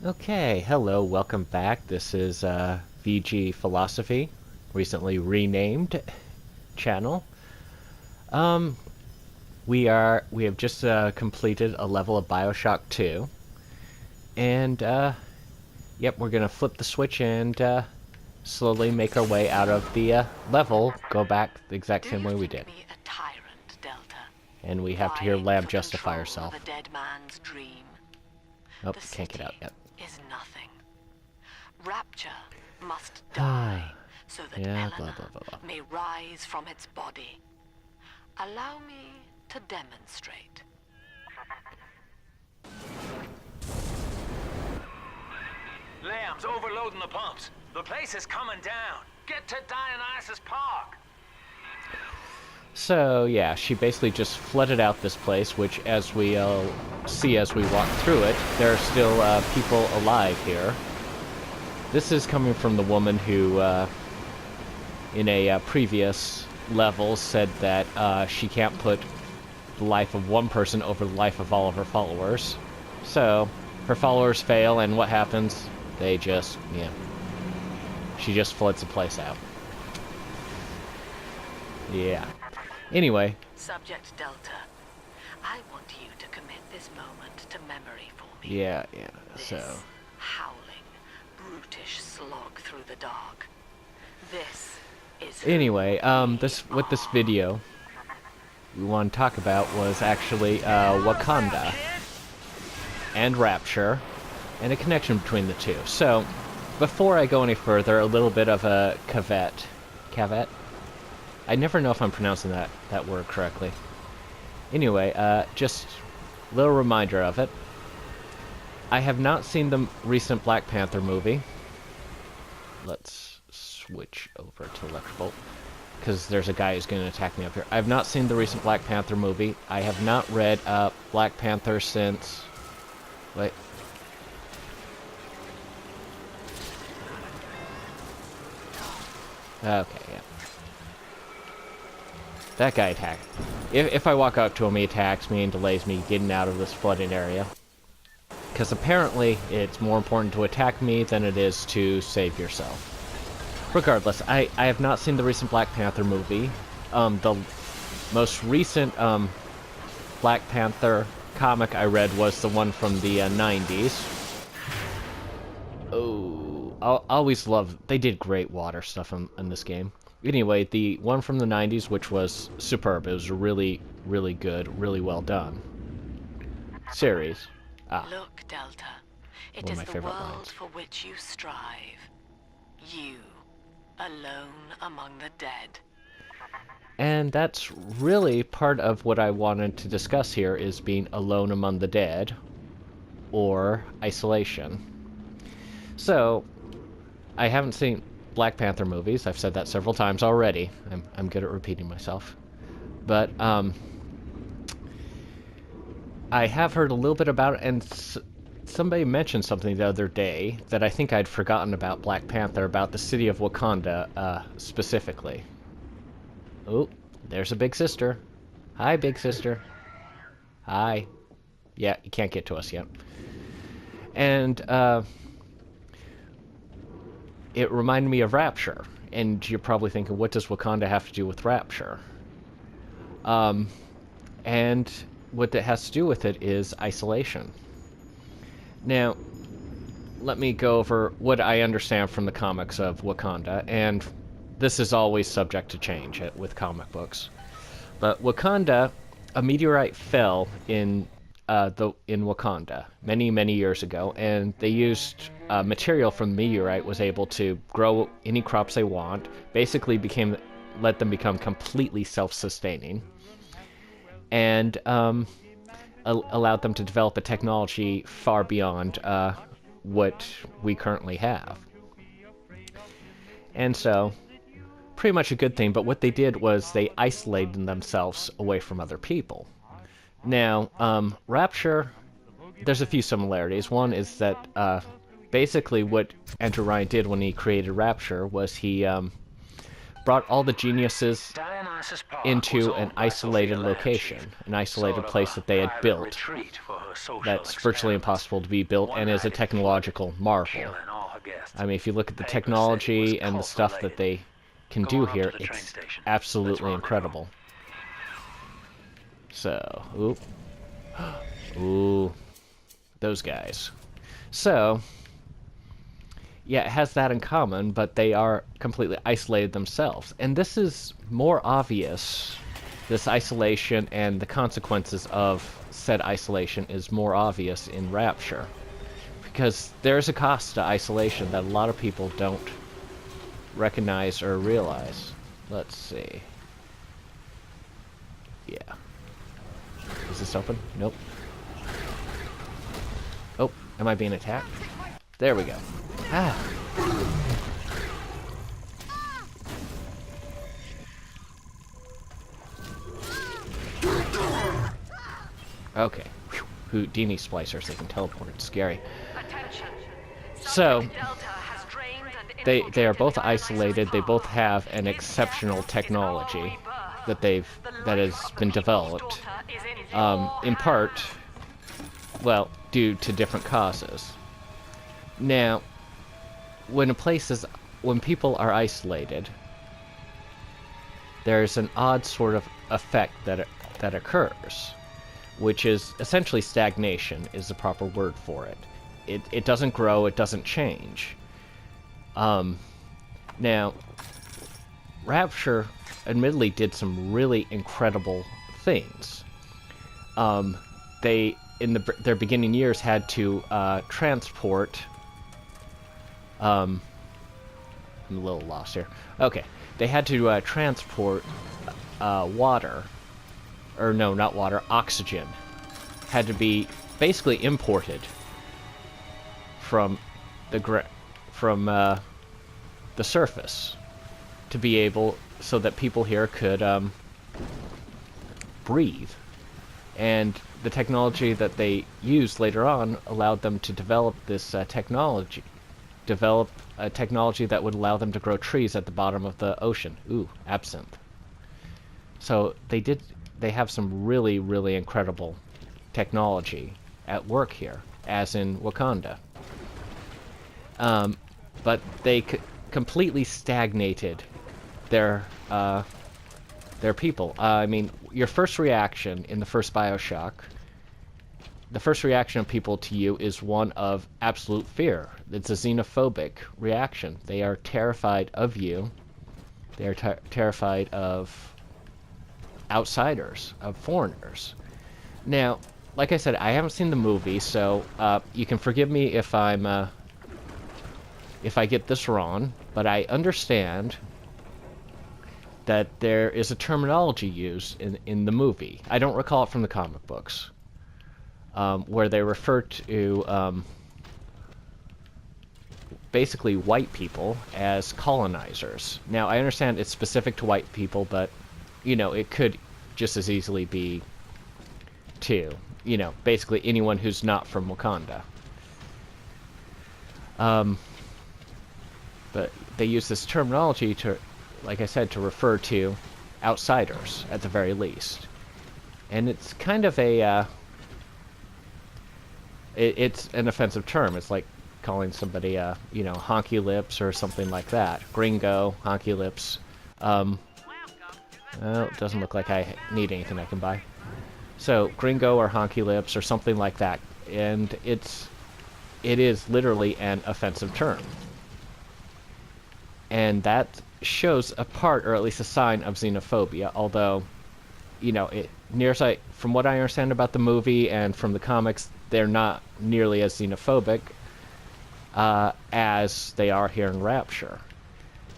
Okay, hello, welcome back. This is VG Philosophy, recently renamed channel. Um, we have just completed a level of BioShock 2, and yep, we're gonna flip the switch and slowly make our way out of the level, go back the exact Do same you way we think did, me a tyrant, Delta? and we have to hear Vying Lab for justify control herself. of a dead man's dream. Oh, The can't get city out yet. is nothing. Rapture must die so that Yeah, blah Eleanor blah blah blah. may rise from its body. Allow me to demonstrate. Liam's overloading the pumps. The place is coming down. Get to Dionysus Park. So, yeah, she basically just flooded out this place, which, as we see as we walk through it, there are still people alive here. This is coming from the woman who, in a previous level, said that she can't put the life of one person over the life of all of her followers. So, her followers fail, and what happens? They just, yeah. She just floods the place out. Yeah. Anyway. Subject Delta, I want you to commit this moment to memory for me. Yeah, This so. howling, brutish slog through the dark. This is Anyway, this we this are. video we want to talk about was actually Wakanda and Rapture, and a connection between the two. So, before I go any further, a little bit of a caveat. I never know if I'm pronouncing that word correctly. Anyway, just a little reminder of it. I have not seen the recent Black Panther movie. Let's switch over to Electrical, because there's a guy who's going to attack me up here. I have not seen the recent Black Panther movie. I have not read Black Panther since... Wait. Okay, yeah. That guy attacked. If I walk up to him, he attacks me and delays me getting out of this flooded area. Because apparently, it's more important to attack me than it is to save yourself. Regardless, I have not seen the recent Black Panther movie. The most recent Black Panther comic I read was the one from the 90s. Oh, I always loved... They did great water stuff in this game. Anyway, the one from the 90s, which was superb. It was really, really good, really well done series. Look, Delta. It One of is my the favorite world lines. for which you strive. You, alone among the dead. And that's really part of what I wanted to discuss here, is being alone among the dead, or isolation. So, I haven't seen Black Panther movies. I've said that several times already. I'm good at repeating myself. But, I have heard a little bit about it, and somebody mentioned something the other day that I think I'd forgotten about Black Panther, about the city of Wakanda, specifically. Oh, there's a big sister. Hi, big sister. Hi. Yeah, you can't get to us yet. And, it reminded me of Rapture. And you're probably thinking, what does Wakanda have to do with Rapture? And what it has to do with it is isolation. Now, let me go over what I understand from the comics of Wakanda, and this is always subject to change with comic books. But Wakanda, a meteorite fell in Wakanda many years ago, and they used material from the meteorite was able to grow any crops they want. Basically, let them become completely self-sustaining, and allowed them to develop a technology far beyond what we currently have. And so, pretty much a good thing, but what they did was they isolated themselves away from other people. Now, Rapture, there's a few similarities. One is that basically what Andrew Ryan did when he created Rapture was he brought all the geniuses Dionysus Park was into an owned by isolated Sophia location, Landshut, an isolated sort of place a that they had private built retreat for her social that's virtually experiments. impossible to be built One and is a night it technological flooded, marvel. killing all her guests. I mean, if you look at the Papers said it was technology and the stuff that cult-related. they can Go do on up to here, the train it's station. Let's absolutely rendezvous. incredible. So, ooh, those guys. So, yeah, it has that in common, but they are completely isolated themselves. And this is more obvious, this isolation and the consequences of said isolation is more obvious in Rapture. Because there's a cost to isolation that a lot of people don't recognize or realize. Let's see. Yeah. Is this open? Nope. Oh, am I being attacked? There we go. Ah. Okay. Whew. Houdini splicers, they can teleport. It's scary. So, they are both isolated. They both have an exceptional technology that has been developed, in part, well, due to different causes. Now, when people are isolated, there's an odd sort of effect that occurs, which is essentially stagnation is the proper word for it. It doesn't grow, it doesn't change. Now, Rapture admittedly did some really incredible things. They, in their beginning years, had to transport... I'm a little lost here. Okay. They had to transport water. Or no, not water, oxygen. Had to be basically imported from the surface to be able, so that people here could breathe. And the technology that they used later on allowed them to develop this technology that would allow them to grow trees at the bottom of the ocean. Ooh, absinthe. So they have some really, really incredible technology at work here, as in Wakanda. But they completely stagnated their people. I mean, your first reaction in the first BioShock, the first reaction of people to you is one of absolute fear. It's a xenophobic reaction. They are terrified of you. They are terrified of outsiders, of foreigners. Now, like I said, I haven't seen the movie, so you can forgive me if I get this wrong, but I understand that there is a terminology used in the movie. I don't recall it from the comic books, where they refer to basically white people as colonizers. Now, I understand it's specific to white people, but, you know, it could just as easily be to, you know, basically anyone who's not from Wakanda. But they use this terminology to, like I said, to refer to outsiders, at the very least. And it's kind of a, it's an offensive term. It's like calling somebody, you know, honky lips or something like that. Gringo, honky lips. Well, it doesn't look like I need anything I can buy. So, gringo or honky lips or something like that. And it is literally an offensive term. And that shows a part, or at least a sign, of xenophobia, although, you know, from what I understand about the movie and from the comics, they're not nearly as xenophobic as they are here in Rapture.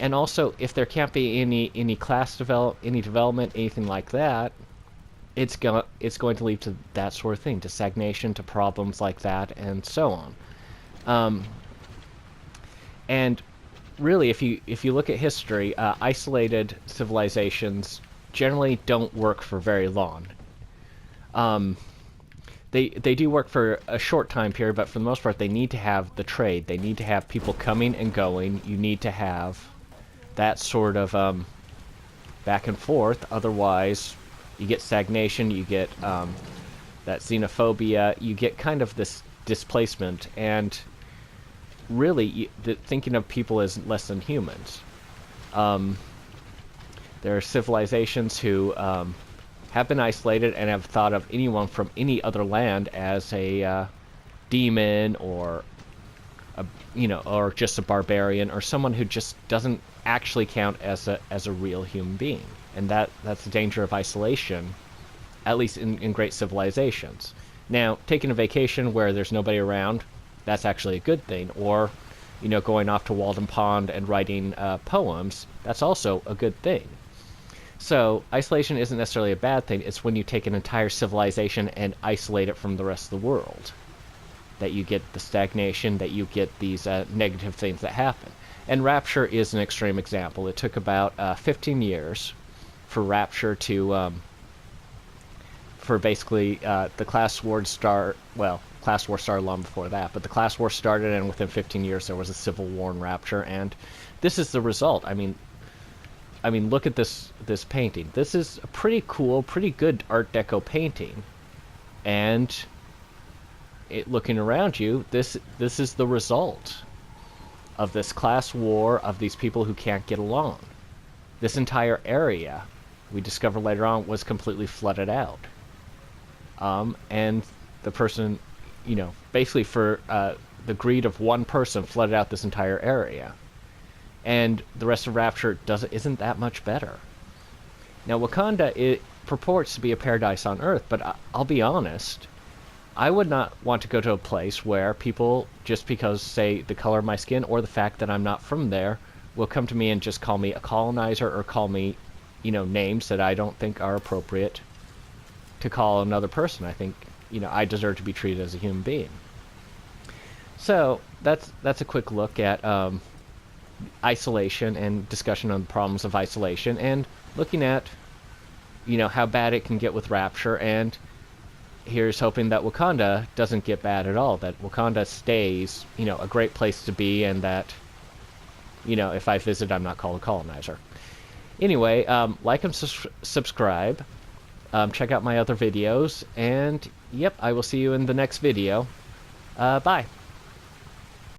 And also, if there can't be any class development, anything like that, it's going to lead to that sort of thing, to stagnation, to problems like that, and so on. And really, if you look at history, isolated civilizations generally don't work for very long. They do work for a short time period, but for the most part, they need to have the trade. They need to have people coming and going. You need to have that sort of back and forth. Otherwise, you get stagnation, you get that xenophobia, you get kind of this displacement, and really thinking of people as less than humans. There are civilizations who have been isolated and have thought of anyone from any other land as a demon or or just a barbarian or someone who just doesn't actually count as a real human being. And that's the danger of isolation, at least in great civilizations. Now, taking a vacation where there's nobody around, that's actually a good thing. Or, going off to Walden Pond and writing poems, that's also a good thing. So, isolation isn't necessarily a bad thing. It's when you take an entire civilization and isolate it from the rest of the world that you get the stagnation, that you get these negative things that happen. And Rapture is an extreme example. It took about 15 years for Rapture to, for basically the class war start. Well, class war started long before that, but the class war started, and within 15 years there was a civil war in Rapture, and this is the result. I mean, look at this painting. This is a pretty cool, pretty good Art Deco painting, and looking around you, this is the result of this class war, of these people who can't get along. This entire area, we discover later on, was completely flooded out. And the person, basically for the greed of one person, flooded out this entire area. And the rest of Rapture isn't that much better. Now, Wakanda, it purports to be a paradise on Earth, but I'll be honest, I would not want to go to a place where people, just because, say, the color of my skin or the fact that I'm not from there, will come to me and just call me a colonizer or call me, names that I don't think are appropriate to call another person. I think, I deserve to be treated as a human being. So, that's a quick look at isolation and discussion on the problems of isolation, and looking at, how bad it can get with Rapture, and here's hoping that Wakanda doesn't get bad at all, that Wakanda stays, a great place to be, and that, if I visit, I'm not called a colonizer. Anyway, like and subscribe, check out my other videos, and, yep, I will see you in the next video. Bye.